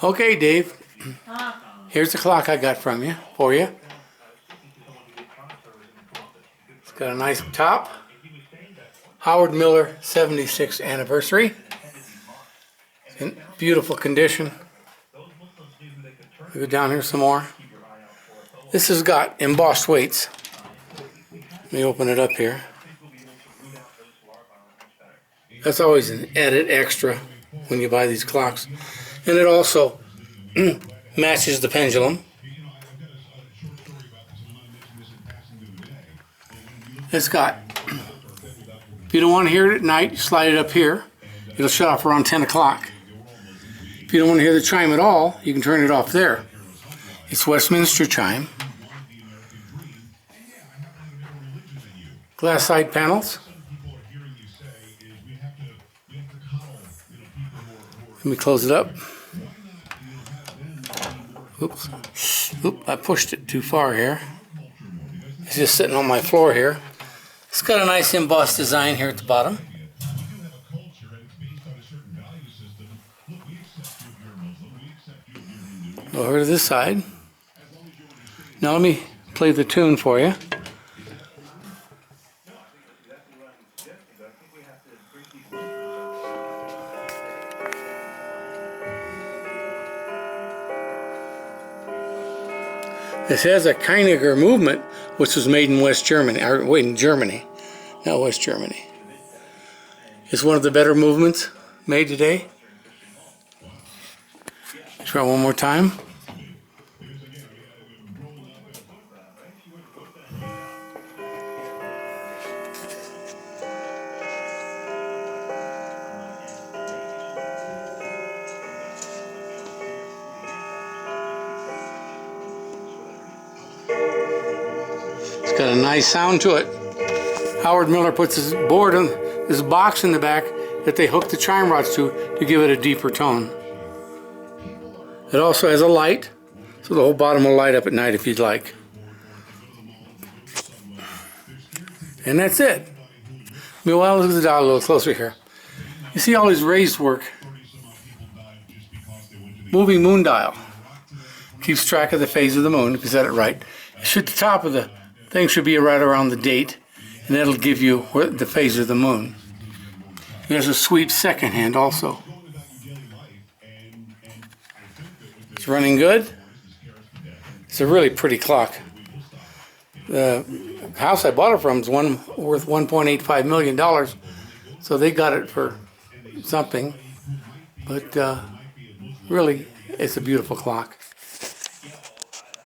Okay, Dave. Here's the clock I got from you for you. It's got a nice top. Howard Miller 76th anniversary. In beautiful condition. We go down here some more. This has got embossed weights. Let me open it up here. That's always an added extra when you buy these clocks. And it also matches the pendulum. It's got, if you don't want to hear it at night, you slide it up here. It'll shut off around 10 o'clock. If you don't want to hear the chime at all, you can turn it off there. It's Westminster chime. Glass side panels. Let me close it up. Oops. Oop, I pushed it too far here. It's just sitting on my floor here. It's got a nice embossed design here at the bottom. Over to this side. Now let me play the tune for you. This has a Kyniger movement, which was made in West Germany, or wait, in Germany, not West Germany. It's one of the better movements made today. Try one more time. It's got a nice sound to it. Howard Miller puts his board on this box in the back that they hook the chime rods to give it a deeper tone. It also has a light, so the whole bottom will light up at night if you'd like. And that's it. Well, look at the dial a little closer here. You see all these raised work. Moving moon dial. Keeps track of the phase of the moon, if you set it right. The top of the thing should be right around the date, and that'll give you the phase of the moon. There's a sweep second hand also. It's running good. It's a really pretty clock. The house I bought it from is worth $1.85 million, so they got it for something. But really, it's a beautiful clock.